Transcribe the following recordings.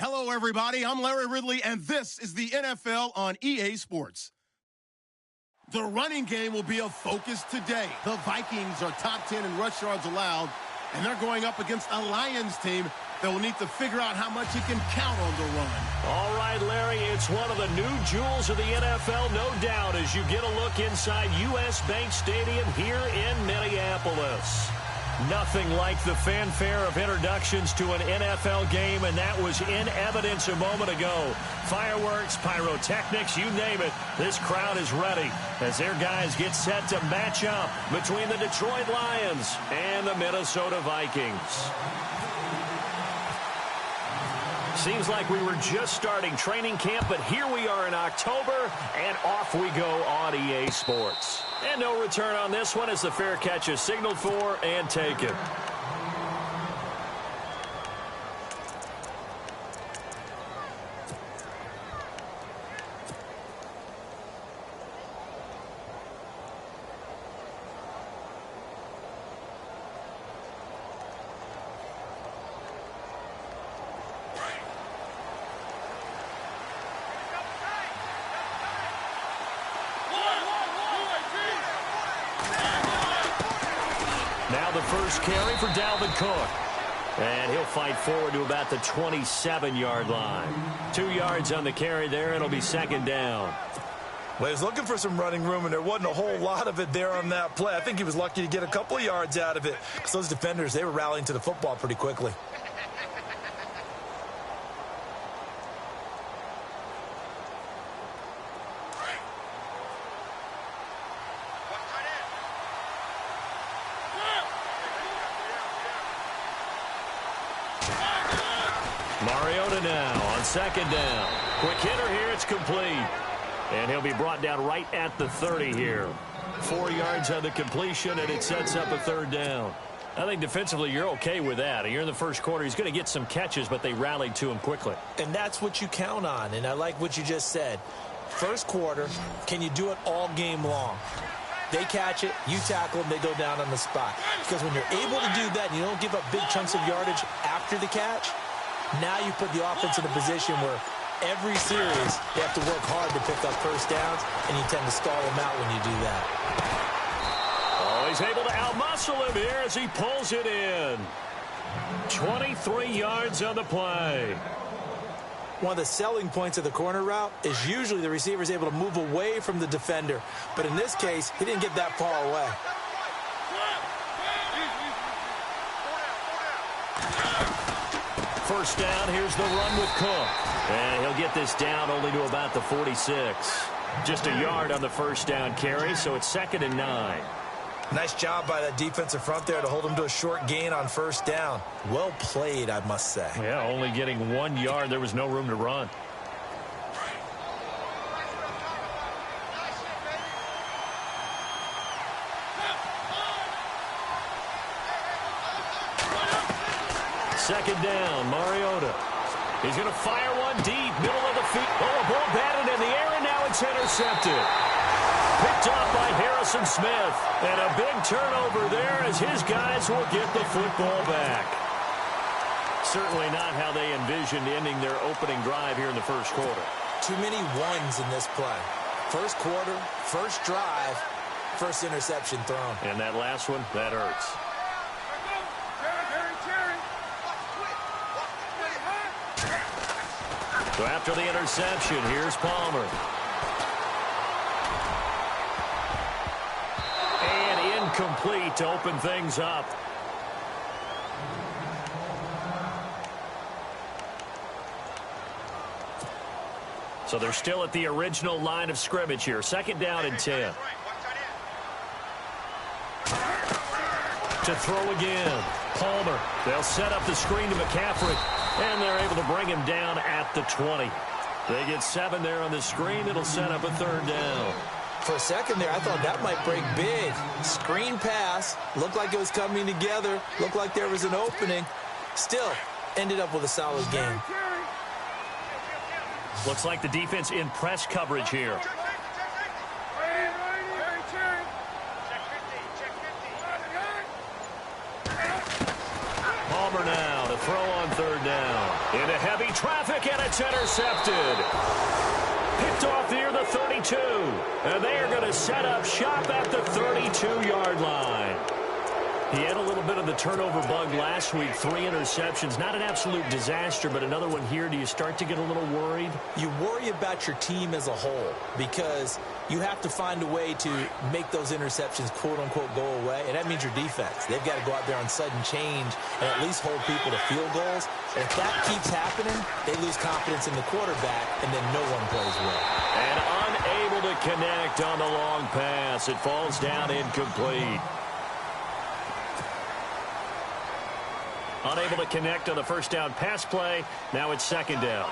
Hello, everybody. I'm Larry Ridley, and this is the NFL on EA Sports. The running game will be a focus today. The Vikings are top 10 in rush yards allowed, and they're going up against a Lions team that will need to figure out how much it can count on the run. All right, Larry, it's one of the new jewels of the NFL, no doubt, as you get a look inside U.S. Bank Stadium here in Minneapolis. Nothing like the fanfare of introductions to an NFL game, and that was in evidence a moment ago. Fireworks, pyrotechnics, you name it. This crowd is ready as their guys get set to match up between the Detroit Lions and the Minnesota Vikings. Seems like we were just starting training camp, but here we are in October, and off we go on EA Sports. And no return on this one as the fair catch is signaled for and taken. Now the first carry for Dalvin Cook. And he'll fight forward to about the 27-yard line. 2 yards on the carry there. It'll be second down. Well, he was looking for some running room, and there wasn't a whole lot of it there on that play. I think he was lucky to get a couple of yards out of it because those defenders, they were rallying to the football pretty quickly. Mariota now on second down. Quick hitter here, it's complete. And he'll be brought down right at the 30 here. 4 yards on the completion, and it sets up a third down. I think defensively you're okay with that. You're in the first quarter. He's going to get some catches, but they rallied to him quickly. And that's what you count on, and I like what you just said. First quarter, can you do it all game long? They catch it, you tackle them, they go down on the spot. Because when you're able to do that and you don't give up big chunks of yardage after the catch, now you put the offense in a position where every series they have to work hard to pick up first downs, and you tend to stall them out when you do that. Oh, he's able to outmuscle him here as he pulls it in. 23 yards on the play. One of the selling points of the corner route is usually the receiver is able to move away from the defender. But in this case, he didn't get that far away. First down, here's the run with Cook. And he'll get this down only to about the 46. Just a yard on the first down carry, so it's 2nd and 9. Nice job by that defensive front there to hold him to a short gain on first down. Well played, I must say. Yeah, only getting 1 yard. There was no room to run. Second down, Mariota. He's going to fire one deep, middle of the field. Oh, a ball batted in the air, and now it's intercepted. Picked off by Harrison Smith. And a big turnover there as his guys will get the football back. Certainly not how they envisioned ending their opening drive here in the first quarter. Too many ones in this play. First quarter, first drive, first interception thrown. And that last one, that hurts. So after the interception, here's Palmer. And incomplete to open things up. So they're still at the original line of scrimmage here. 2nd down and 10. To throw again. Palmer. They'll set up the screen to McCaffrey. And they're able to bring him down at the 20. They get 7 there on the screen. It'll set up a 3rd down. For a second there, I thought that might break big. Screen pass. Looked like it was coming together. Looked like there was an opening. Still, ended up with a solid game. Looks like the defense in press coverage here. Palmer now to throw on third down. Into heavy traffic, and it's intercepted. Picked off near the 32. And they are going to set up shop at the 32-yard line. He had a little bit of the turnover bug last week, 3 interceptions. Not an absolute disaster, but another one here. Do you start to get a little worried? You worry about your team as a whole because you have to find a way to make those interceptions, quote-unquote, go away, and that means your defense. They've got to go out there on sudden change and at least hold people to field goals. And if that keeps happening, they lose confidence in the quarterback, and then no one plays well. And unable to connect on the long pass. It falls down incomplete. Unable to connect on the first down pass play. Now it's second down.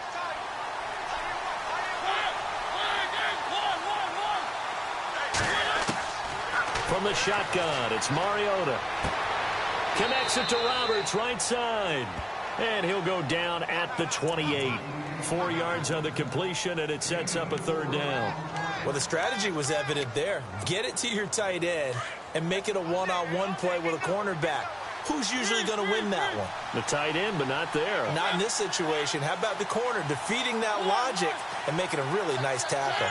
From the shotgun, it's Mariota. Connects it to Roberts, right side. And he'll go down at the 28. 4 yards on the completion, and it sets up a third down. Well, the strategy was evident there. Get it to your tight end and make it a one-on-one play with a cornerback. Who's usually going to win that one? The tight end, but not there. Not in this situation. How about the corner defeating that logic and making a really nice tackle?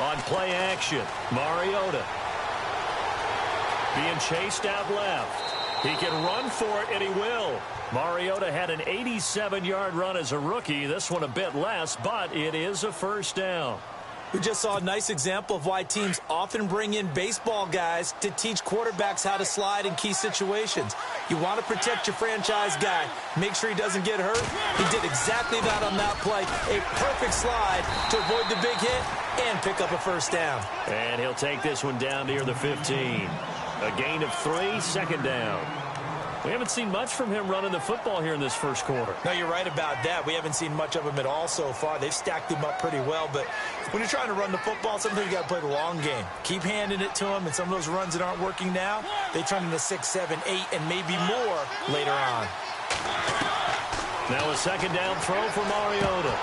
On play action, Mariota. Being chased out left. He can run for it, and he will. Mariota had an 87-yard run as a rookie. This one a bit less, but it is a first down. We just saw a nice example of why teams often bring in baseball guys to teach quarterbacks how to slide in key situations. You want to protect your franchise guy. Make sure he doesn't get hurt. He did exactly that on that play. A perfect slide to avoid the big hit and pick up a first down. And he'll take this one down near the 15. A gain of 3, second down. We haven't seen much from him running the football here in this first quarter. No, you're right about that. We haven't seen much of him at all so far. They've stacked him up pretty well, but when you're trying to run the football, sometimes you got to play the long game. Keep handing it to him, and some of those runs that aren't working now, they turn into 6, 7, 8, and maybe more later on. Now a second down throw for Mariota.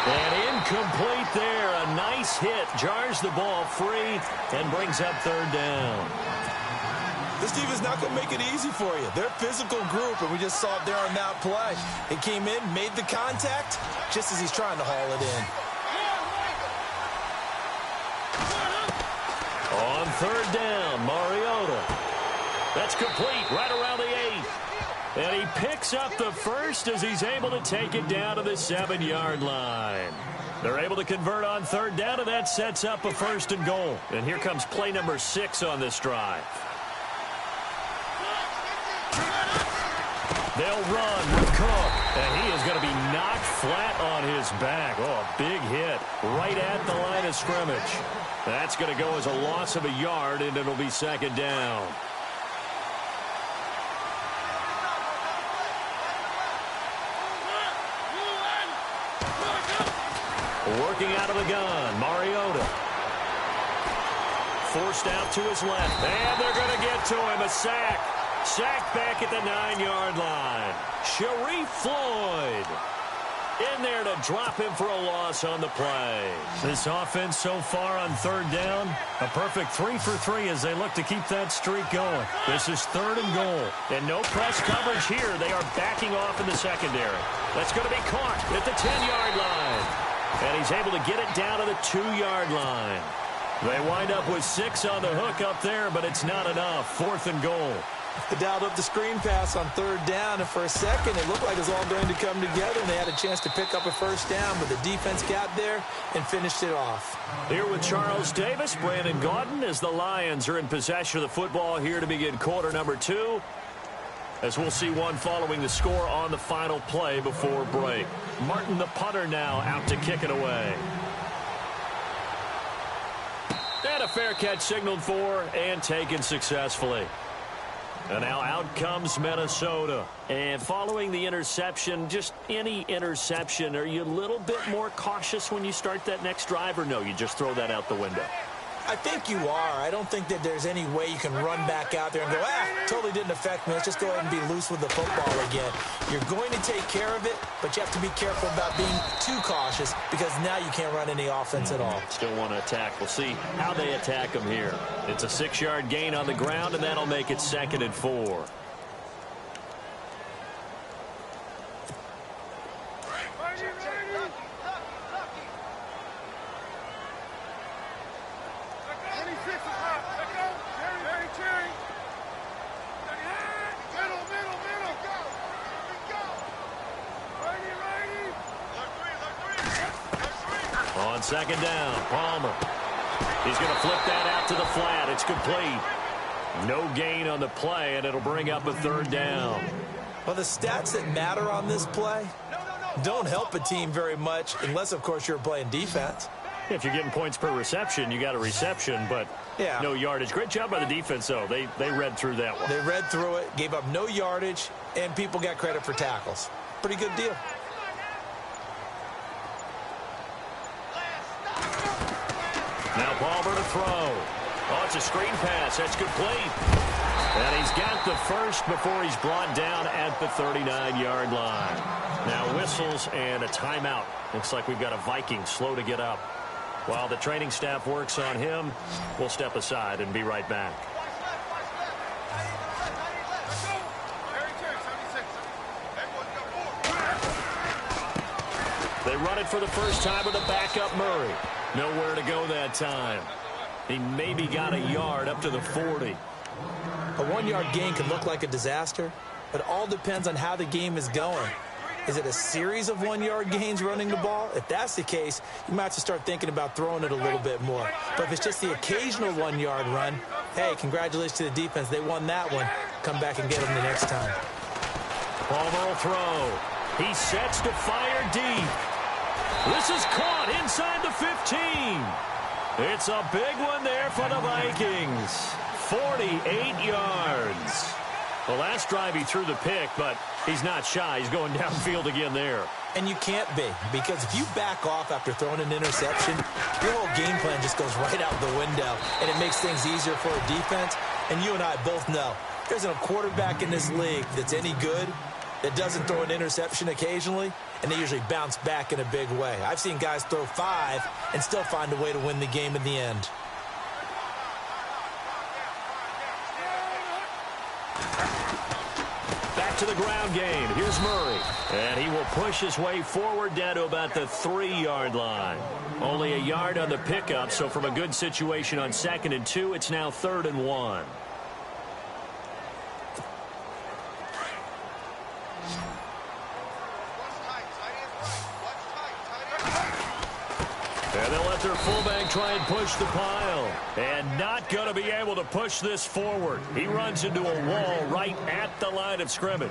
And incomplete there. A nice hit. Jars the ball free and brings up third down. This team is not going to make it easy for you. They're a physical group, and we just saw it there on that play. It came in, made the contact, just as he's trying to haul it in. On third down, Mariota. That's complete right around the 8. And he picks up the first as he's able to take it down to the 7-yard line. They're able to convert on third down, and that sets up a first and goal. And here comes play number 6 on this drive. They'll run with Cook, and he is going to be knocked flat on his back. Oh, a big hit right at the line of scrimmage. That's going to go as a loss of a yard, and it'll be second down. Working out of the gun, Mariota. Forced out to his left, and they're going to get to him, a sack. Sacked back at the 9-yard line. Sharif Floyd in there to drop him for a loss on the play. This offense so far on third down, a perfect 3 for 3 as they look to keep that streak going. This is third and goal, and no press coverage here. They are backing off in the secondary. That's going to be caught at the 10-yard line, and he's able to get it down to the 2-yard line. They wind up with 6 on the hook up there, but it's not enough. Fourth and goal. They dialed up the screen pass on third down, and for a second it looked like it was all going to come together, and they had a chance to pick up a first down, but the defense got there and finished it off. Here with Charles Davis, Brandon Gaudin, as the Lions are in possession of the football here to begin quarter number 2, as we'll see one following the score on the final play before break. Martin, the punter, now out to kick it away. And a fair catch signaled for and taken successfully. And now out comes Minnesota. And following the interception, just any interception, are you a little bit more cautious when you start that next drive, or no, you just throw that out the window? I think you are. I don't think that there's any way you can run back out there and go, totally didn't affect me. Let's just go ahead and be loose with the football again. You're going to take care of it, but you have to be careful about being too cautious because now you can't run any offense at all. Still want to attack. We'll see how they attack them here. It's a 6-yard gain on the ground, and that'll make it 2nd and 4. second down. Palmer. He's going to flip that out to the flat. It's complete. No gain on the play, and it'll bring up a third down. Well, the stats that matter on this play don't help a team very much unless, of course, you're playing defense. If you're getting points per reception, you got a reception, but no yardage. Great job by the defense, though. They read through that one. They read through it, gave up no yardage, and people got credit for tackles. Pretty good deal. Now Palmer to throw. Oh, it's a screen pass. That's complete. And he's got the first before he's brought down at the 39-yard line. Now whistles and a timeout. Looks like we've got a Viking slow to get up. While the training staff works on him, we'll step aside and be right back. They run it for the first time with a backup Murray. Nowhere to go that time. He maybe got a yard up to the 40. A one-yard gain can look like a disaster, but it all depends on how the game is going. Is it a series of one-yard gains running the ball? If that's the case, you might have to start thinking about throwing it a little bit more. But if it's just the occasional one-yard run, hey, congratulations to the defense. They won that one. Come back and get them the next time. Palmer will throw. He sets to fire deep. This is caught inside the 15. It's a big one there for the Vikings. 48 yards. The last drive he threw the pick, but he's not shy. He's going downfield again there. And you can't be, because if you back off after throwing an interception, your whole game plan just goes right out the window, and it makes things easier for a defense. And you and I both know there's a quarterback in this league that's any good that doesn't throw an interception occasionally, and they usually bounce back in a big way. I've seen guys throw 5 and still find a way to win the game in the end. Back to the ground game. Here's Murray. And he will push his way forward down to about the 3-yard line. Only a yard on the pickup, so from a good situation on 2nd and 2, it's now 3rd and 1. And they'll let their fullback try and push the pile. And not going to be able to push this forward. He runs into a wall right at the line of scrimmage.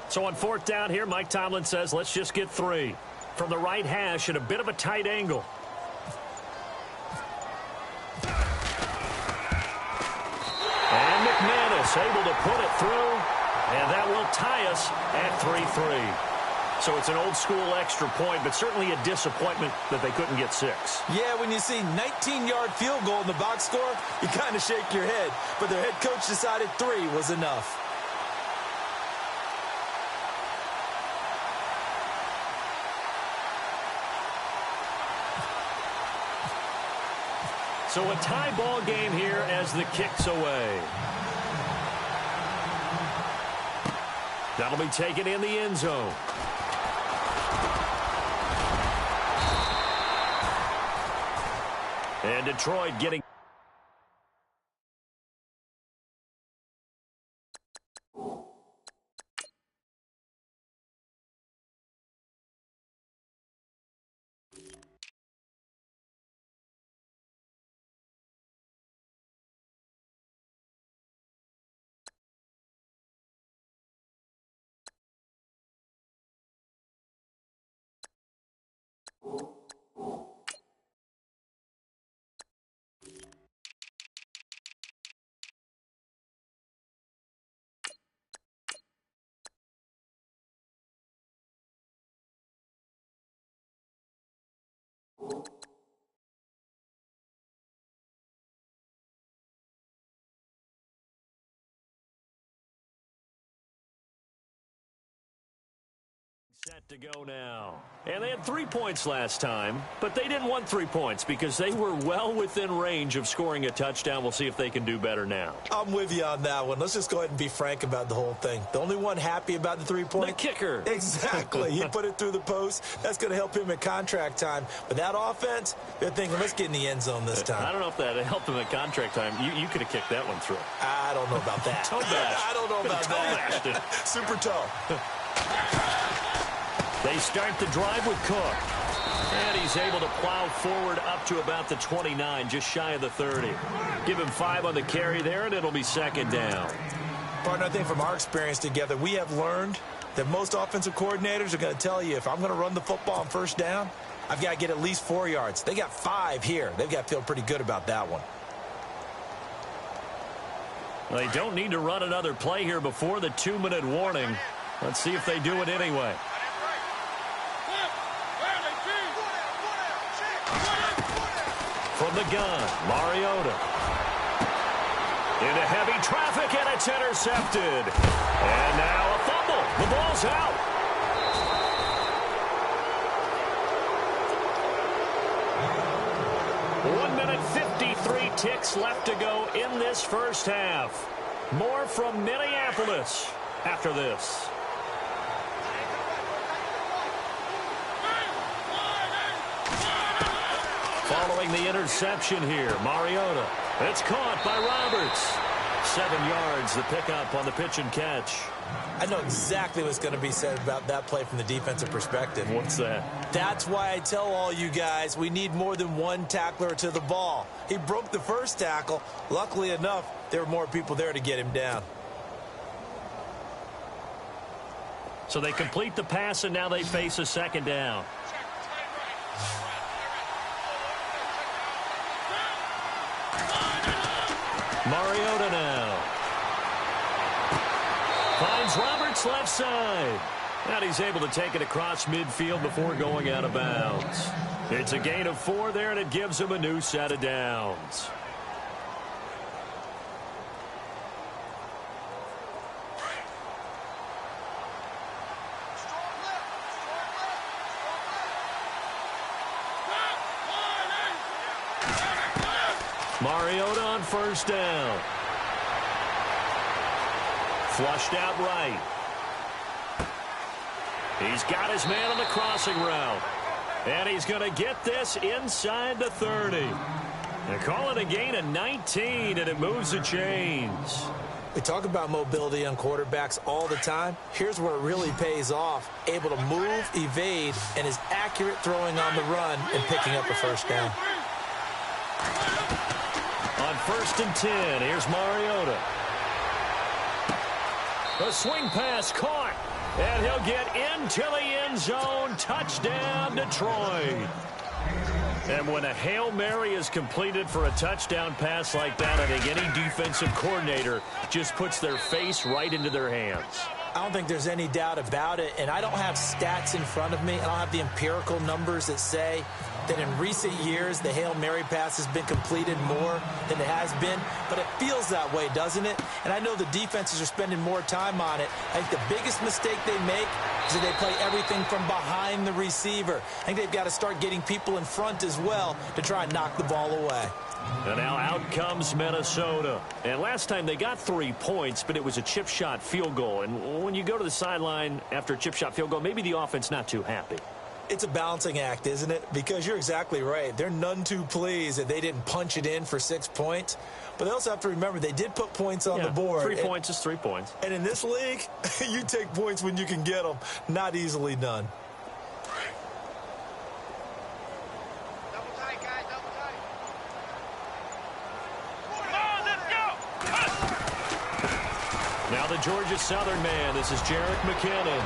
So on 4th down here, Mike Tomlin says, let's just get 3. From the right hash at a bit of a tight angle. And McManus able to put it through. And that will tie us at 3-3. So it's an old school extra point, but certainly a disappointment that they couldn't get 6. Yeah, when you see 19-yard field goal in the box score, you kind of shake your head. But their head coach decided 3 was enough. So a tie ball game here as the kick's away. That'll be taken in the end zone. And Detroit getting... Set to go now. And they had 3 points last time, but they didn't want 3 points because they were well within range of scoring a touchdown. We'll see if they can do better now. I'm with you on that one. Let's just go ahead and be frank about the whole thing. The only one happy about the 3-point? The kicker. Exactly. He put it through the post. That's going to help him at contract time. But that offense, they're thinking, let's get in the end zone this time. I don't know if that helped him at contract time. You could have kicked that one through. I don't know about that. Toe bash. I don't know about that. Super toe. They start the drive with Cook. And he's able to plow forward up to about the 29, just shy of the 30. Give him 5 on the carry there, and it'll be second down. Partner, I think from our experience together, we have learned that most offensive coordinators are going to tell you, if I'm going to run the football on first down, I've got to get at least 4 yards. They got 5 here. They've got to feel pretty good about that one. They don't need to run another play here before the 2-minute warning. Let's see if they do it anyway. From the gun, Mariota. Into heavy traffic, and it's intercepted. And now a fumble. The ball's out. One minute, 53 ticks left to go in this first half. More from Minneapolis after this. Following the interception here, Mariota. It's caught by Roberts. 7 yards, the pickup on the pitch and catch. I know exactly what's going to be said about that play from the defensive perspective. What's that? That's why I tell all you guys we need more than one tackler to the ball. He broke the first tackle. Luckily enough, there were more people there to get him down. So they complete the pass, and now they face a second down. Mariota now. Finds Roberts left side. And he's able to take it across midfield before going out of bounds. It's a gain of 4 there, and it gives him a new set of downs. Mariota on first down. Flushed out right. He's got his man on the crossing route. And he's going to get this inside the 30. They call it a gain of 19, and it moves the chains. We talk about mobility on quarterbacks all the time. Here's where it really pays off. Able to move, evade, and is accurate throwing on the run and picking up a first down. On 1st and 10, here's Mariota. The swing pass caught, and he'll get into the end zone. Touchdown, Detroit. And when a Hail Mary is completed for a touchdown pass like that, I think any defensive coordinator just puts their face right into their hands. I don't think there's any doubt about it, and I don't have stats in front of me. I don't have the empirical numbers that say that in recent years the Hail Mary pass has been completed more than it has been, but it feels that way, doesn't it? And I know the defenses are spending more time on it. I think the biggest mistake they make is that they play everything from behind the receiver. I think they've got to start getting people in front as well to try and knock the ball away. And now out comes Minnesota. And last time they got 3 points, but it was a chip shot field goal. And when you go to the sideline after a chip shot field goal, maybe the offense not too happy. It's a balancing act, isn't it? Because you're exactly right. They're none too pleased that they didn't punch it in for 6 points. But they also have to remember they did put points on the board. 3 points is 3 points. And in this league, you take points when you can get them. Not easily done. Double tight, guys. Double tight. Now the Georgia Southern man. This is Jerick McKinnon.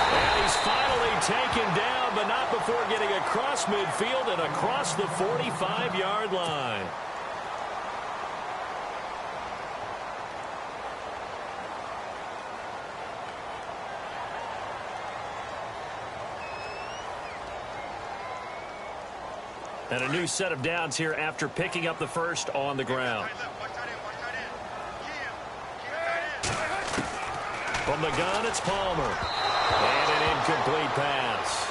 And he's finally taken down, but not before getting across midfield and across the 45-yard line. And a new set of downs here after picking up the first on the ground. From the gun, it's Palmer. And an incomplete pass.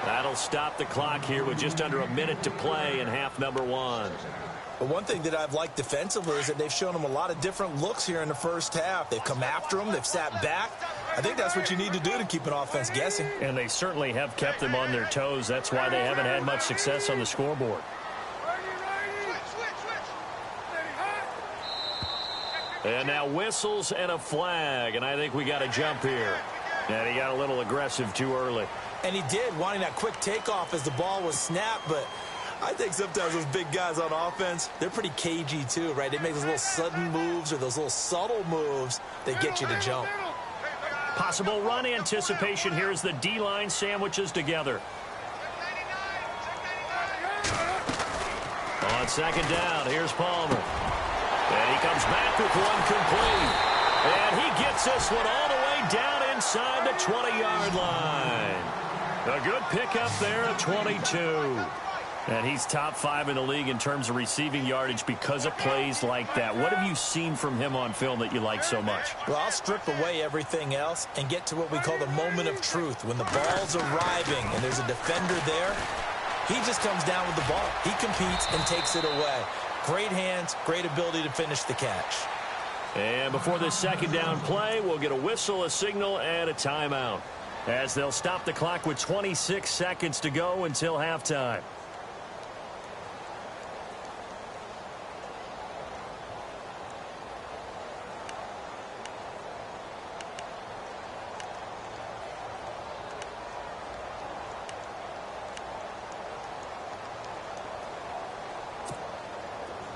That'll stop the clock here with just under a minute to play in half number one. But one thing that I've liked defensively is that they've shown them a lot of different looks here in the first half. They've come after them. They've sat back. I think that's what you need to do to keep an offense guessing. And they certainly have kept them on their toes. That's why they haven't had much success on the scoreboard. And now whistles and a flag, and I think we got a jump here. And he got a little aggressive too early. And he did, wanting that quick takeoff as the ball was snapped, but I think sometimes those big guys on offense, they're pretty cagey too, right? They make those little sudden moves or those little subtle moves that get you to jump. Possible run anticipation here as the D-line sandwiches together. On second down, here's Palmer. And he comes back with one complete. And he gets this one all the way down inside the 20-yard line. A good pickup there at 22. And he's top 5 in the league in terms of receiving yardage because of plays like that. What have you seen from him on film that you like so much? Well, I'll strip away everything else and get to what we call the moment of truth. When the ball's arriving and there's a defender there, he just comes down with the ball. He competes and takes it away. Great hands, great ability to finish the catch. And before this second down play, we'll get a whistle, a signal, and a timeout, as they'll stop the clock with 26 seconds to go until halftime.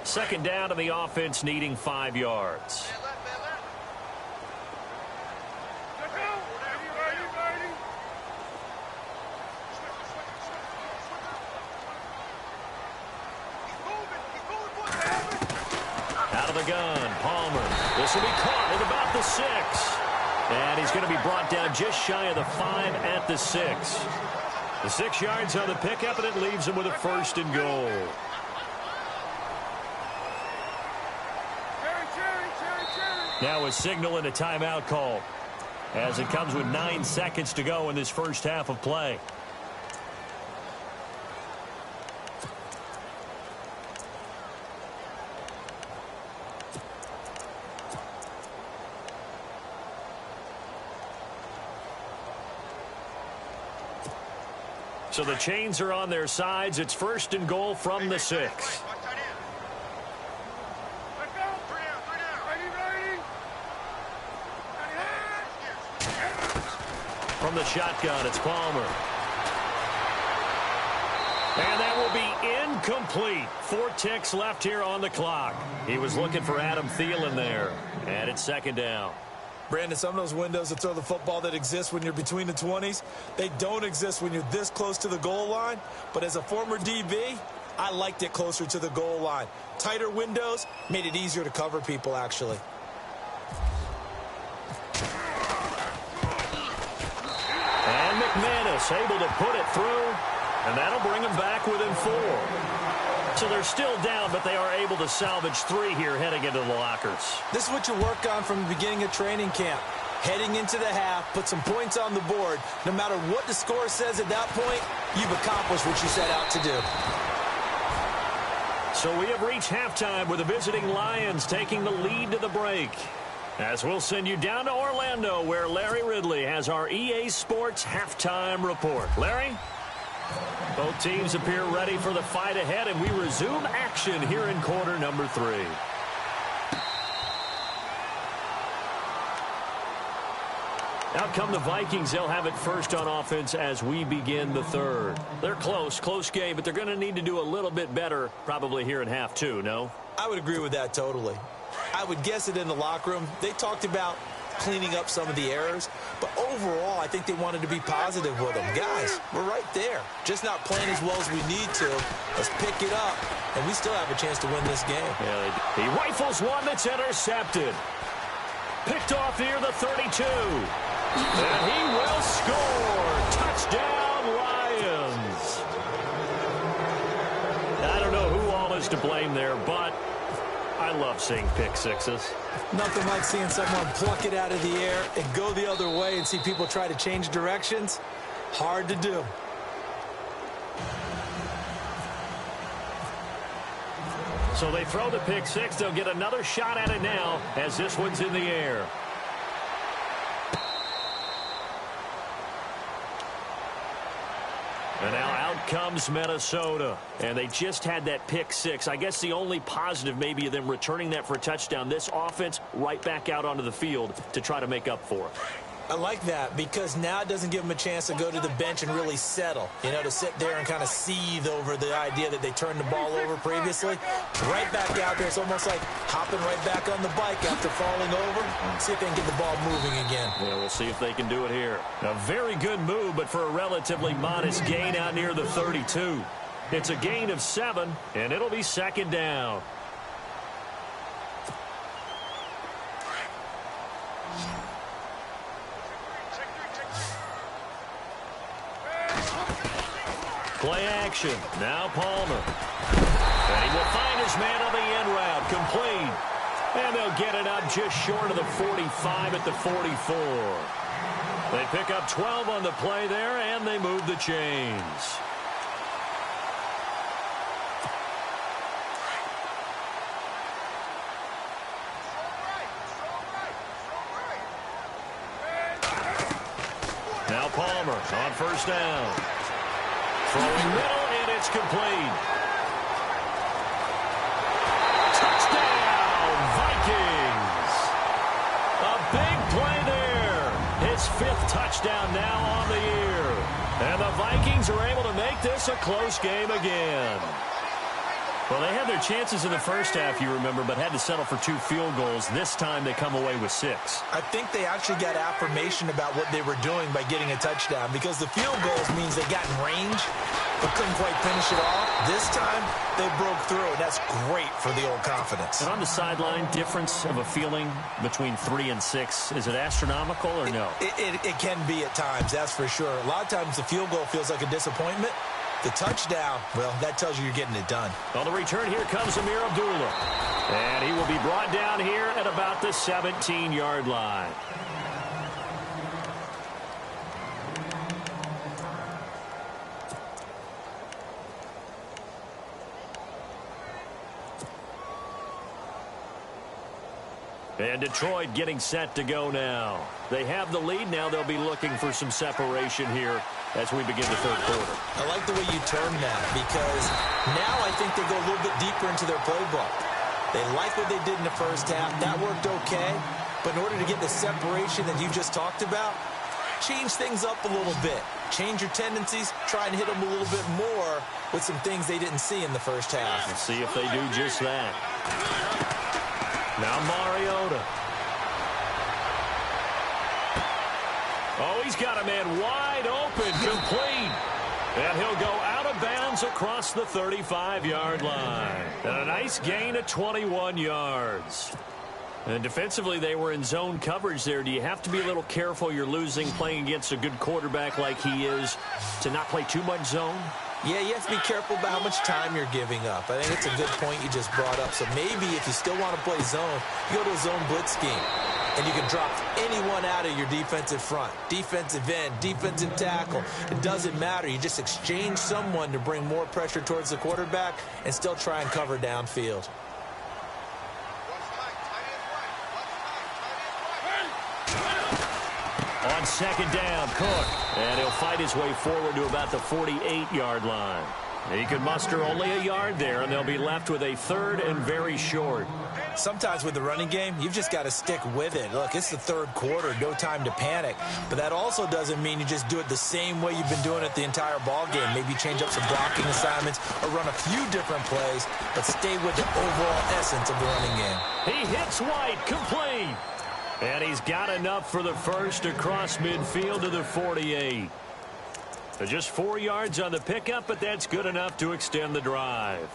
Second down to the offense, needing 5 yards. Out of the gun, Palmer. This will be caught at about the 6. And he's going to be brought down just shy of the 5 at the 6. The 6 yards on the pickup, and it leaves him with a first and goal. Now a signal and a timeout call, as it comes with 9 seconds to go in this first half of play. So the chains are on their sides. It's first and goal from the 6. From the shotgun, it's Palmer. And that will be incomplete. 4 ticks left here on the clock. He was looking for Adam Thielen there. And it's second down. Brandon, some of those windows to throw the football that exist when you're between the 20s, they don't exist when you're this close to the goal line. But as a former DB, I liked it closer to the goal line. Tighter windows made it easier to cover people, actually. And McManus able to put it through, and that'll bring them back within 4. So they're still down, but they are able to salvage 3 here heading into the lockers. This is what you work on from the beginning of training camp. Heading into the half, put some points on the board. No matter what the score says at that point, you've accomplished what you set out to do. So we have reached halftime with the visiting Lions taking the lead to the break. As we'll send you down to Orlando, where Larry Ridley has our EA Sports halftime report. Larry? Both teams appear ready for the fight ahead, and we resume action here in quarter number 3. Out come the Vikings. They'll have it first on offense as we begin the third. They're close game, but they're going to need to do a little bit better probably here in half 2, no? I would agree with that totally. I would guess it in the locker room. They talked about cleaning up some of the errors, but overall, I think they wanted to be positive with them. Guys, we're right there. Just not playing as well as we need to. Let's pick it up, and we still have a chance to win this game. Yeah, he rifles one that's intercepted. Picked off near the 32. And he will score. Touchdown, Lions. I don't know who all is to blame there, but I love seeing pick sixes. Nothing like seeing someone pluck it out of the air and go the other way and see people try to change directions. Hard to do. So they throw the pick six. They'll get another shot at it now as this one's in the air. And now out comes Minnesota. And they just had that pick six. I guess the only positive maybe of them returning that for a touchdown. This offense right back out onto the field to try to make up for it. I like that because now it doesn't give them a chance to go to the bench and really settle. You know, to sit there and kind of seethe over the idea that they turned the ball over previously. Right back out there. It's almost like hopping right back on the bike after falling over. See if they can get the ball moving again. Yeah, we'll see if they can do it here. A very good move, but for a relatively modest gain out near the 32. It's a gain of 7, and it'll be second down. Play action. Now Palmer. And he will find his man on the end route. Complete. And they'll get it up just short of the 45 at the 44. They pick up 12 on the play there, and they move the chains. Now Palmer on first down. Throwing middle, and it's complete. Touchdown, Vikings. A big play there. His 5th touchdown now on the year. And the Vikings are able to make this a close game again. Well, they had their chances in the first half, you remember, but had to settle for 2 field goals. This time they come away with 6. I think they actually got affirmation about what they were doing by getting a touchdown because the field goals means they got in range but couldn't quite finish it off. This time, they broke through, and that's great for the old confidence. And on the sideline, difference of a feeling between 3 and 6, is it astronomical or no? It can be at times, that's for sure. A lot of times the field goal feels like a disappointment. The touchdown, well, that tells you you're getting it done. On the return, here comes Amir Abdullah. And he will be brought down here at about the 17-yard line. And Detroit getting set to go now. They have the lead. Now they'll be looking for some separation here as we begin the third quarter. I like the way you term that because now I think they go a little bit deeper into their playbook. They like what they did in the first half. That worked okay. But in order to get the separation that you just talked about, change things up a little bit. Change your tendencies. Try and hit them a little bit more with some things they didn't see in the first half. Let's see if they do just that. Now Mariota. Oh, he's got a man wide open, complete. And he'll go out of bounds across the 35-yard line. And a nice gain of 21 yards. And defensively, they were in zone coverage there. Do you have to be a little careful? You're losing playing against a good quarterback like he is to not play too much zone? Yeah, you have to be careful about how much time you're giving up. I think it's a good point you just brought up. So maybe if you still want to play zone, you go to a zone blitz scheme. And you can drop anyone out of your defensive front. Defensive end, defensive tackle. It doesn't matter. You just exchange someone to bring more pressure towards the quarterback and still try and cover downfield. On second down, Cook. And he'll fight his way forward to about the 48-yard line. He could muster only a yard there, and they'll be left with a 3rd and very short. Sometimes with the running game, you've just got to stick with it. Look, it's the third quarter, no time to panic. But that also doesn't mean you just do it the same way you've been doing it the entire ball game. Maybe change up some blocking assignments or run a few different plays, but stay with the overall essence of the running game. He hits White, complete. And he's got enough for the first across midfield to the 48. Just 4 yards on the pickup, but that's good enough to extend the drive.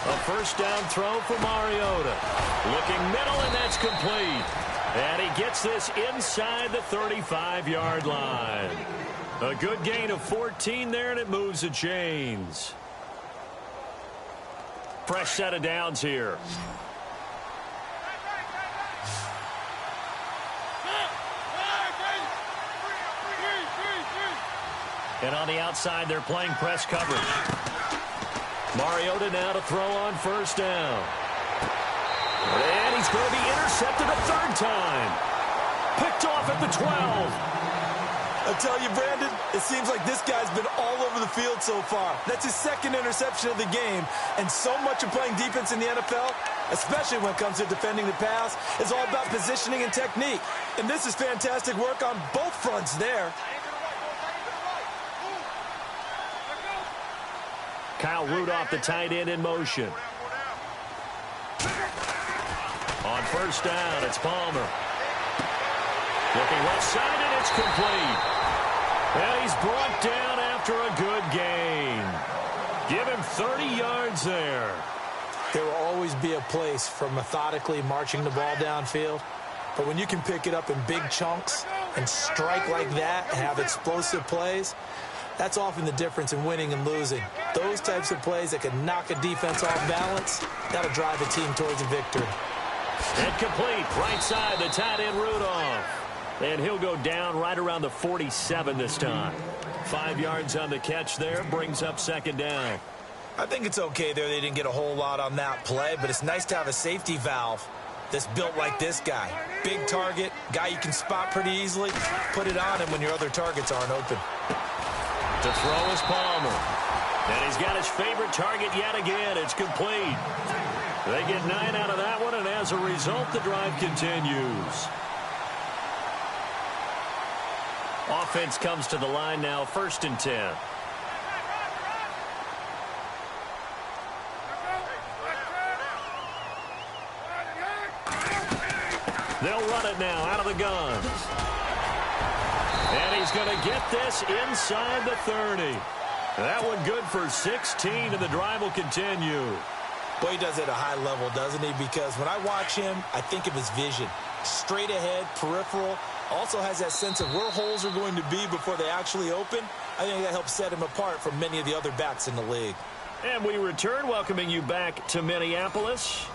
A first down throw for Mariota. Looking middle, and that's complete. And he gets this inside the 35-yard line. A good gain of 14 there, and it moves the chains. Fresh set of downs here. And on the outside, they're playing press coverage. Mariota now to throw on first down. And he's going to be intercepted a third time. Picked off at the 12. I tell you, Brandon, it seems like this guy's been all over the field so far. That's his second interception of the game. And so much of playing defense in the NFL, especially when it comes to defending the pass, is all about positioning and technique. And this is fantastic work on both fronts there. Kyle Rudolph, the tight end, in motion. On first down, it's Palmer. Looking left side, and it's complete. And he's brought down after a good gain. Give him 30 yards there. There will always be a place for methodically marching the ball downfield. But when you can pick it up in big chunks and strike like that and have explosive plays, that's often the difference in winning and losing. Those types of plays that can knock a defense off balance, that'll drive a team towards a victory. And complete, right side, the tight end Rudolph. And he'll go down right around the 47 this time. 5 yards on the catch there, brings up second down. I think it's okay there. They didn't get a whole lot on that play, but it's nice to have a safety valve that's built like this guy. Big target, guy you can spot pretty easily. Put it on him when your other targets aren't open. To throw is Palmer. And he's got his favorite target yet again. It's complete. They get 9 out of that one, and as a result, the drive continues. Offense comes to the line now, 1st and 10. They'll run it now out of the gun. And he's going to get this inside the 30. That one good for 16, and the drive will continue. Boy, he does it at a high level, doesn't he? Because when I watch him, I think of his vision. Straight ahead, peripheral. Also has that sense of where holes are going to be before they actually open. I think that helps set him apart from many of the other backs in the league. And we return, welcoming you back to Minneapolis.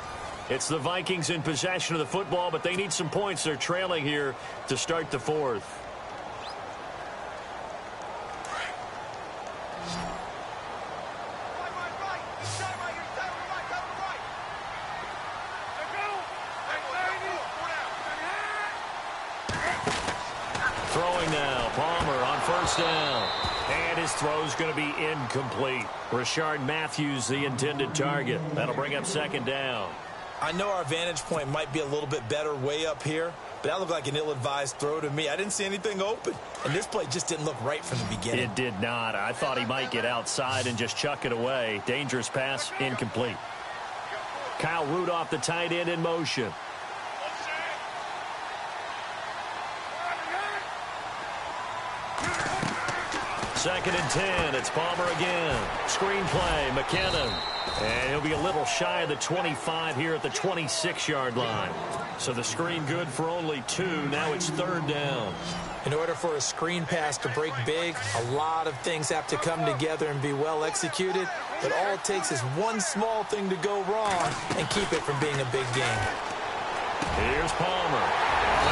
It's the Vikings in possession of the football, but they need some points. They're trailing here to start the 4th. Throwing now, Palmer on first down. And his throw's going to be incomplete. Rashard Matthews, the intended target. That'll bring up second down. I know our vantage point might be a little bit better way up here, but that looked like an ill-advised throw to me. I didn't see anything open, and this play just didn't look right from the beginning. It did not. I thought he might get outside and just chuck it away. Dangerous pass, incomplete. Kyle Rudolph, the tight end, in motion. Second and 10. It's Palmer again. Screen play, McKinnon. And he'll be a little shy of the 25 here at the 26-yard line. So the screen good for only 2. Now it's 3rd down. In order for a screen pass to break big, a lot of things have to come together and be well executed. But all it takes is one small thing to go wrong and keep it from being a big game. Here's Palmer.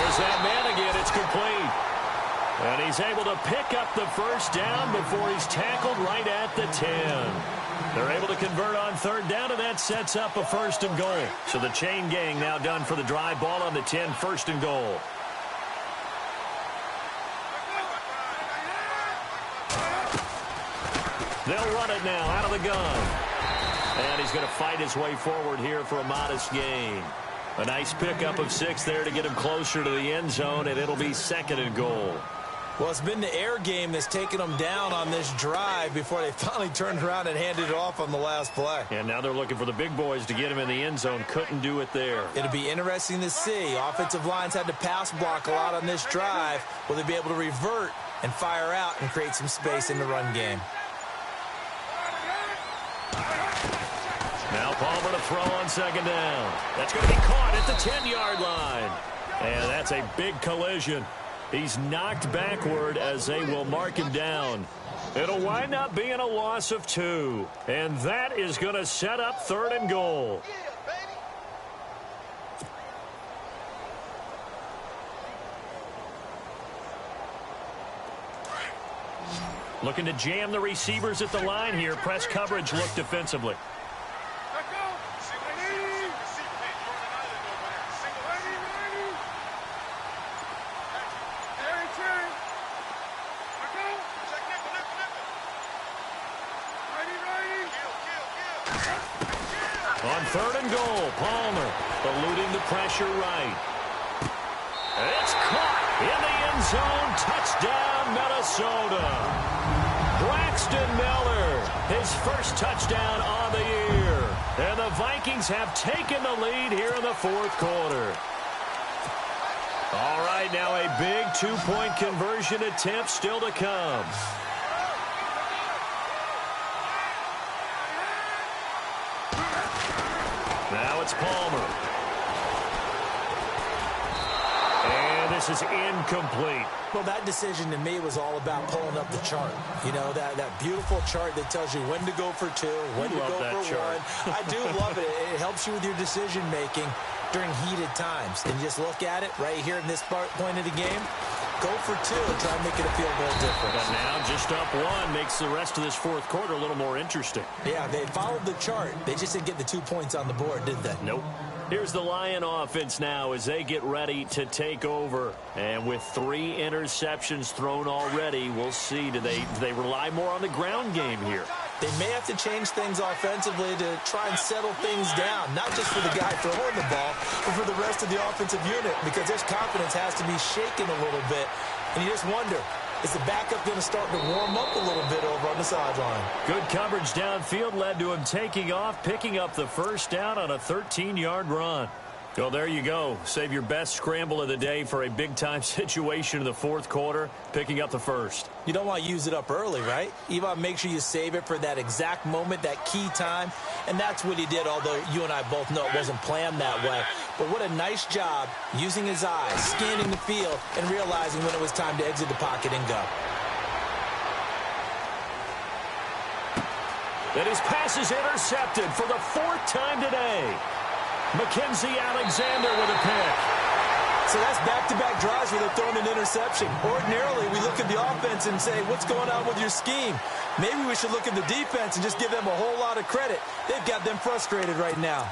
There's that man again. It's complete. And he's able to pick up the first down before he's tackled right at the 10. They're able to convert on 3rd down, and that sets up a 1st and goal. So the chain gang now done for the drive. Ball on the 10, 1st and goal. They'll run it now out of the gun. And he's going to fight his way forward here for a modest gain. A nice pickup of 6 there to get him closer to the end zone, and it'll be 2nd and goal. Well, it's been the air game that's taken them down on this drive before they finally turned around and handed it off on the last play. And now they're looking for the big boys to get him in the end zone. Couldn't do it there. It'll be interesting to see. Offensive lines had to pass block a lot on this drive. Will they be able to revert and fire out and create some space in the run game? Now Palmer to throw on second down. That's going to be caught at the 10-yard line. And that's a big collision. He's knocked backward as they will mark him down. It'll wind up being a loss of 2. And that is going to set up 3rd and goal. Looking to jam the receivers at the line here. Press coverage look defensively. On 3rd and goal, Palmer eluding the pressure right. It's caught in the end zone. Touchdown, Minnesota. Braxton Miller, his first touchdown on the year. And the Vikings have taken the lead here in the 4th quarter. All right, now a big 2-point conversion attempt still to come. Now it's Palmer. And this is incomplete. Well, that decision to me was all about pulling up the chart. You know, that beautiful chart that tells you when to go for 2, when to go for 1. I do love it. It helps you with your decision-making during heated times. And you just look at it right here in this point of the game. Go for 2 and try and make it a field goal difference. But now just up 1 makes the rest of this 4th quarter a little more interesting. Yeah, they followed the chart. They just didn't get the 2 points on the board, did they? Nope. Here's the Lion offense now as they get ready to take over. And with 3 interceptions thrown already, we'll see. Do they rely more on the ground game here? They may have to change things offensively to try and settle things down, not just for the guy throwing the ball, but for the rest of the offensive unit, because their confidence has to be shaken a little bit. And you just wonder, is the backup going to start to warm up a little bit over on the sideline? Good coverage downfield led to him taking off, picking up the first down on a 13-yard run. Well, there you go. Save your best scramble of the day for a big-time situation in the 4th quarter, picking up the first. You don't want to use it up early, right? You want to make sure you save it for that exact moment, that key time. And that's what he did, although you and I both know it wasn't planned that way. But what a nice job using his eyes, scanning the field, and realizing when it was time to exit the pocket and go. And his pass is intercepted for the 4th time today. Mackenzie Alexander with a pick. So that's back-to-back drives where they're throwing an interception. Ordinarily, we look at the offense and say, what's going on with your scheme? Maybe we should look at the defense and just give them a whole lot of credit. They've got them frustrated right now.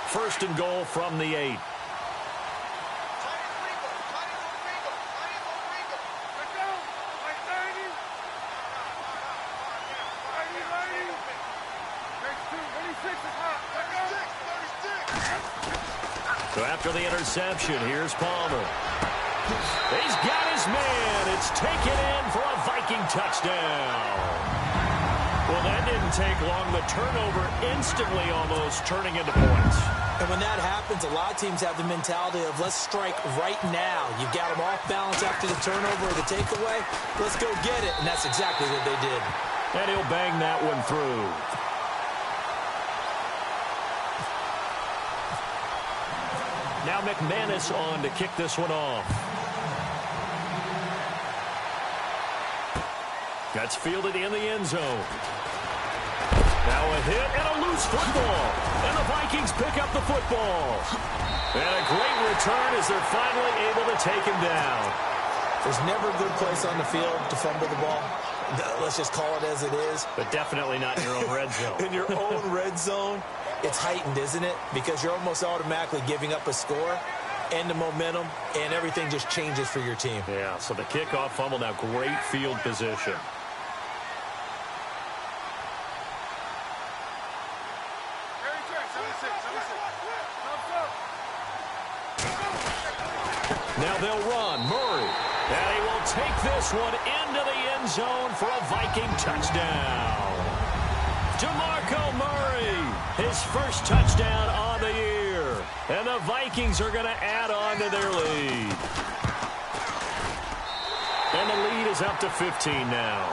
First and goal from the 8. So after the interception, here's Palmer. He's got his man. It's taken in for a Viking touchdown. Well, that didn't take long. The turnover instantly almost turning into points. And when that happens, a lot of teams have the mentality of let's strike right now. You've got them off balance after the turnover or the takeaway. Let's go get it. And that's exactly what they did. And he'll bang that one through. Now McManus on to kick this one off. That's fielded in the end zone. Now a hit and a loose football. And the Vikings pick up the football. And a great return as they're finally able to take him down. There's never a good place on the field to fumble the ball. Let's just call it as it is. But definitely not in your own red zone. In your own red zone, it's heightened, isn't it? Because you're almost automatically giving up a score and the momentum, and everything just changes for your team. Yeah, so the kickoff fumble, now great field position. Now they'll run. Murray. And he will take this one into the end zone for a Viking touchdown. DeMarco Murray, his first touchdown on the year. And the Vikings are going to add on to their lead. And the lead is up to 15 now.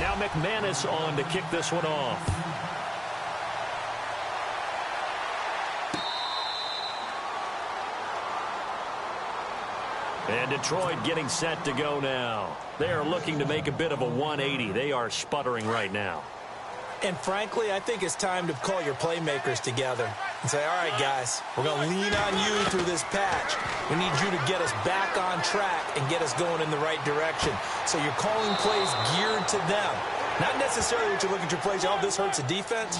Now McManus on to kick this one off. And Detroit getting set to go now. They are looking to make a bit of a 180. They are sputtering right now. And frankly, I think it's time to call your playmakers together and say, all right, guys, we're going to lean on you through this patch. We need you to get us back on track and get us going in the right direction. So you're calling plays geared to them. Not necessarily what you look at your plays, oh, this hurts the defense.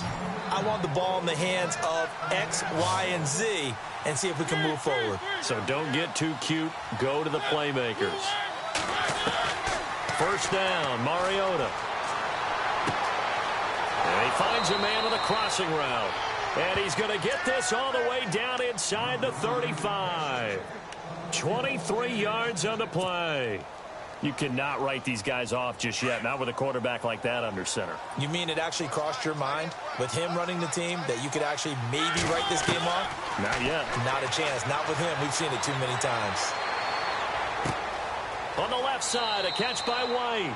I want the ball in the hands of X, Y, and Z and see if we can move forward. So don't get too cute. Go to the playmakers. First down, Mariota. And he finds a man on the crossing route. And he's going to get this all the way down inside the 35. 23 yards on the play. You cannot write these guys off just yet, not with a quarterback like that under center. You mean it actually crossed your mind with him running the team that you could actually maybe write this game off? Not yet. Not a chance. Not with him. We've seen it too many times. On the left side, a catch by White.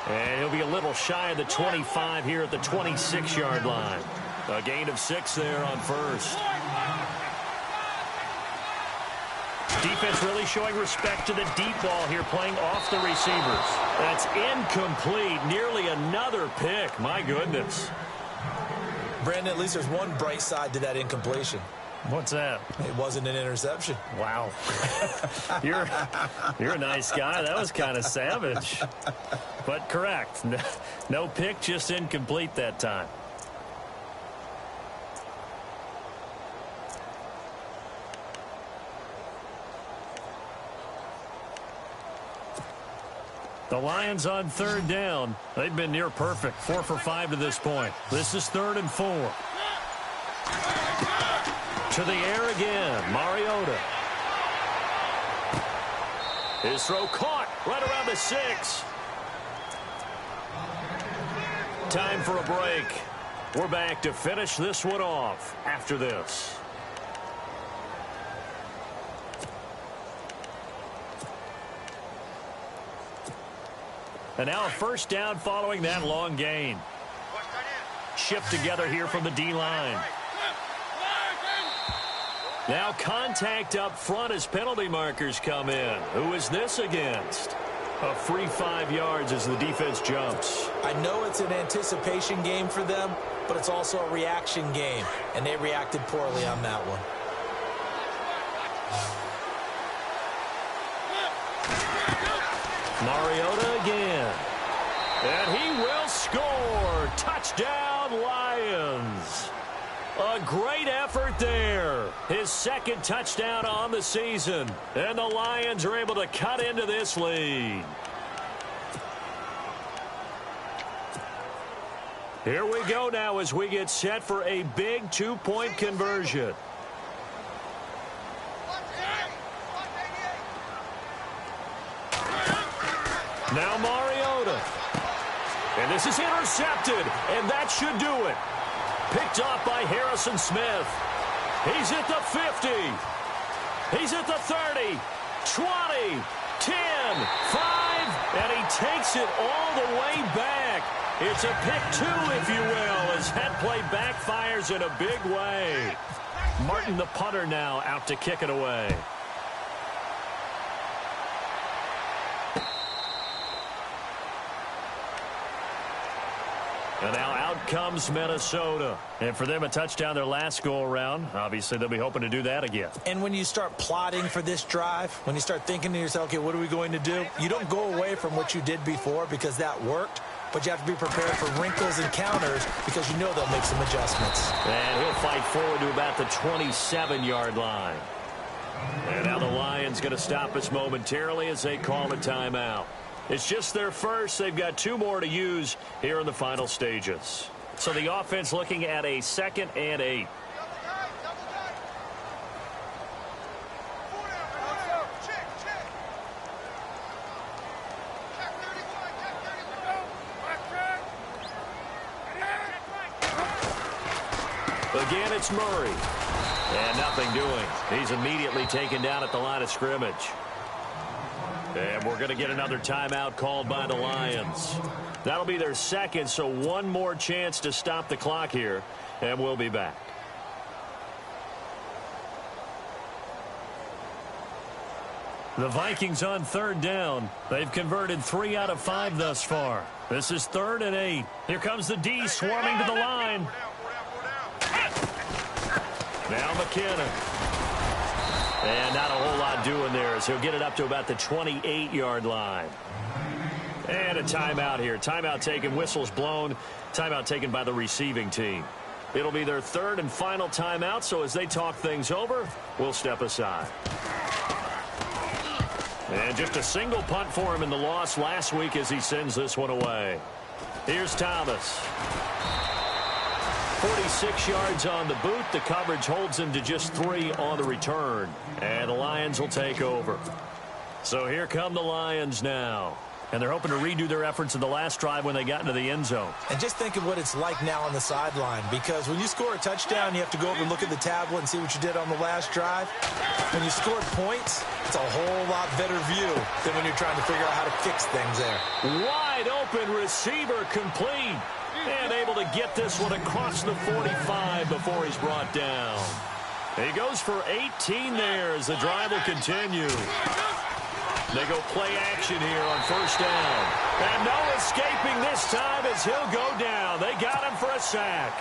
And he'll be a little shy of the 25 here at the 26-yard line. A gain of 6 there on first. Defense really showing respect to the deep ball here, playing off the receivers. That's incomplete. Nearly another pick. My goodness. Brandon, at least there's one bright side to that incompletion. What's that? It wasn't an interception. Wow. You're a nice guy. That was kind of savage. But correct. No pick, just incomplete that time. The Lions on third down. They've been near perfect. 4 for 5 to this point. This is 3rd and 4. To the air again. Mariota. His throw caught right around the 6. Time for a break. We're back to finish this one off after this. And now a first down following that long gain. Shift together here from the D-line. Now contact up front as penalty markers come in. Who is this against? A free 5 yards as the defense jumps. I know it's an anticipation game for them, but it's also a reaction game, and they reacted poorly on that one. Mariota again. And he will score. Touchdown, Lions. A great effort there. His second touchdown on the season. And the Lions are able to cut into this lead. Here we go now as we get set for a big 2-point conversion. Now Mariota. And this is intercepted, and that should do it. Picked off by Harrison Smith. He's at the 50. He's at the 30, 20, 10, 5, and he takes it all the way back. It's a pick 2, if you will, as that play backfires in a big way. Martin, the punter, now out to kick it away. And now out comes Minnesota. And for them, a touchdown their last go-around. Obviously, they'll be hoping to do that again. And when you start plotting for this drive, when you start thinking to yourself, okay, what are we going to do? You don't go away from what you did before because that worked, but you have to be prepared for wrinkles and counters because you know they'll make some adjustments. And he'll fight forward to about the 27-yard line. And now the Lions going to stop us momentarily as they call a timeout. It's just their first. They've got 2 more to use here in the final stages. So the offense looking at a 2nd and 8. Again, it's Murray. And nothing doing. He's immediately taken down at the line of scrimmage. And we're going to get another timeout called by the Lions. That'll be their second, so one more chance to stop the clock here, and we'll be back. The Vikings on third down. They've converted 3 out of 5 thus far. This is 3rd and 8. Here comes the D swarming to the line. Now McKinnon. And not a whole lot doing there as he'll get it up to about the 28-yard line. And a timeout here. Timeout taken, whistles blown. Timeout taken by the receiving team. It'll be their 3rd and final timeout, so as they talk things over, we'll step aside. And just a single punt for him in the loss last week as he sends this one away. Here's Thomas. 46 yards on the boot. The coverage holds him to just 3 on the return. And the Lions will take over. So here come the Lions now. And they're hoping to redo their efforts in the last drive when they got into the end zone. And just think of what it's like now on the sideline, because when you score a touchdown, you have to go over and look at the tablet and see what you did on the last drive. When you scored points, it's a whole lot better view than when you're trying to figure out how to fix things there. Wide open receiver complete. And able to get this one across the 45 before he's brought down. He goes for 18 there as the drive will continue. They go play action here on first down. And no escaping this time as he'll go down. They got him for a sack.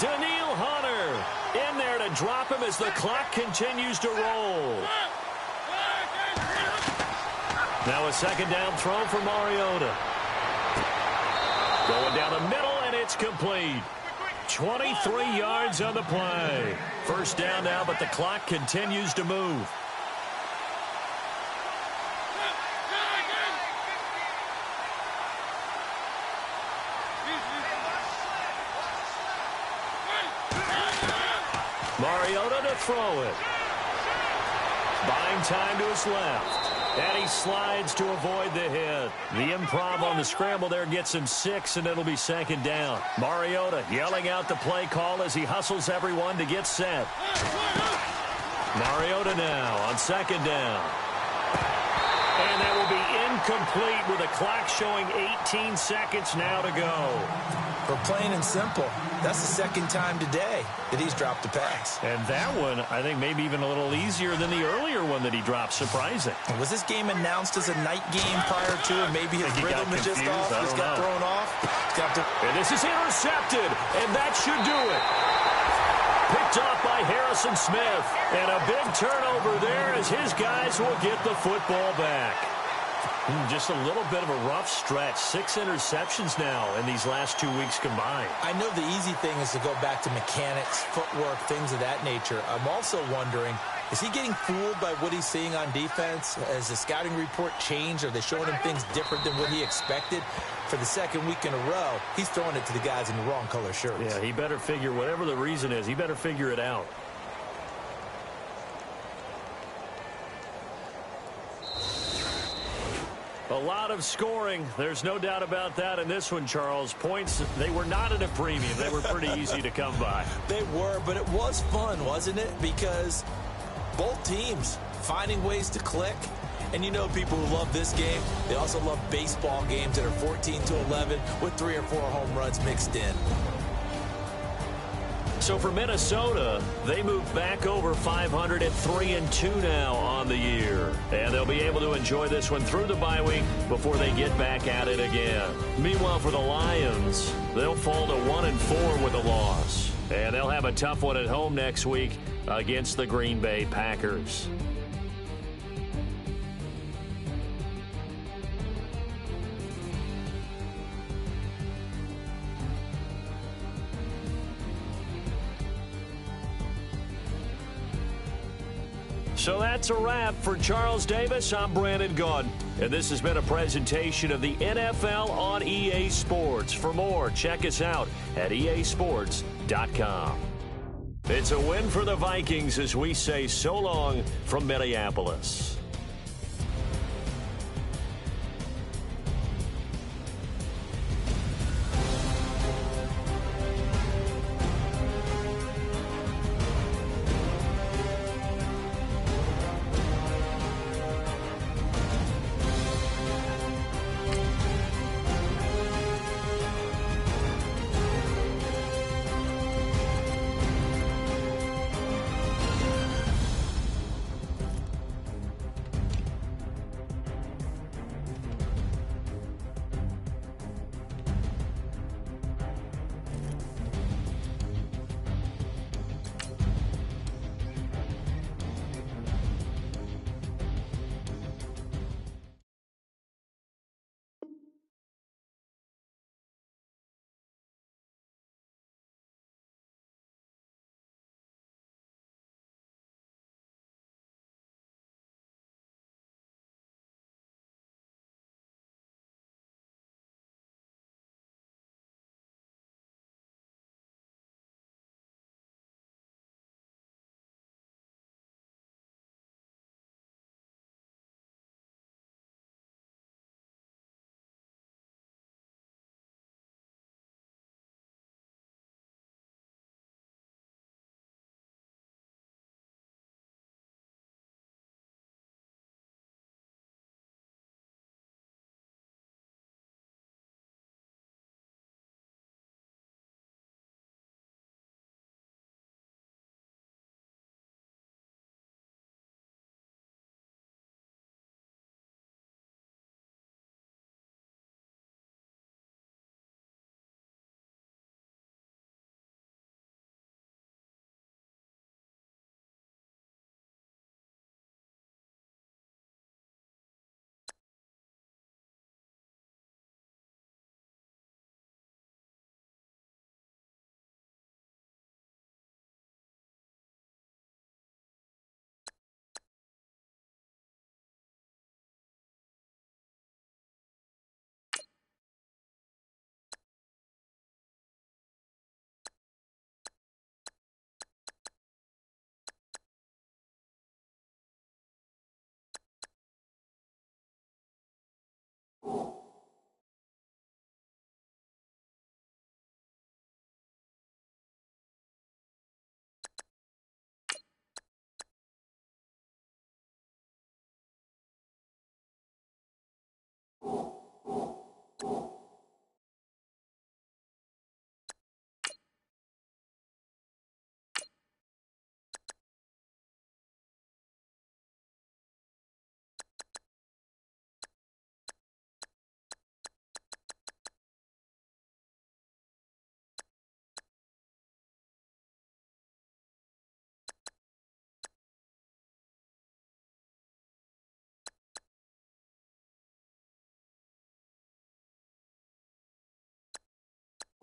Daniil Hunter in there to drop him as the clock continues to roll. Now a second down throw for Mariota. Going down the middle, and it's complete. 23 yards on the play. First down now, but the clock continues to move. Mariota to throw it. Buying time to his left. And he slides to avoid the hit. The improv on the scramble there gets him 6, and it'll be second down. Mariota yelling out the play call as he hustles everyone to get set. Mariota now on second down. And that will be incomplete with the clock showing 18 seconds now to go. For plain and simple, that's the second time today that he's dropped a pass. And that one, I think, maybe even a little easier than the earlier one that he dropped. Surprising. Was this game announced as a night game prior to it? Maybe his rhythm is just off. Just got thrown off. And this is intercepted, and that should do it. Picked off by Harrison Smith. And a big turnover there as his guys will get the football back. Just a little bit of a rough stretch. 6 interceptions now in these last 2 weeks combined. I know the easy thing is to go back to mechanics, footwork, things of that nature. I'm also wondering, is he getting fooled by what he's seeing on defense? Has the scouting report changed? Are they showing him things different than what he expected? For the second week in a row, he's throwing it to the guys in the wrong color shirts. Yeah, he better figure, whatever the reason is, he better figure it out. A lot of scoring. There's no doubt about that in this one, Charles. Points, they were not at a premium. They were pretty easy to come by. They were, but it was fun, wasn't it? Because both teams finding ways to click. And you know people who love this game, they also love baseball games that are 14-11 with 3 or 4 home runs mixed in. So for Minnesota, they move back over 500 at 3-2 now on the year. And they'll be able to enjoy this one through the bye week before they get back at it again. Meanwhile, for the Lions, they'll fall to 1-4 with a loss. And they'll have a tough one at home next week against the Green Bay Packers. So that's a wrap. For Charles Davis, I'm Brandon Gaudin. And this has been a presentation of the NFL on EA Sports. For more, check us out at easports.com. It's a win for the Vikings as we say so long from Minneapolis.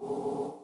Bye.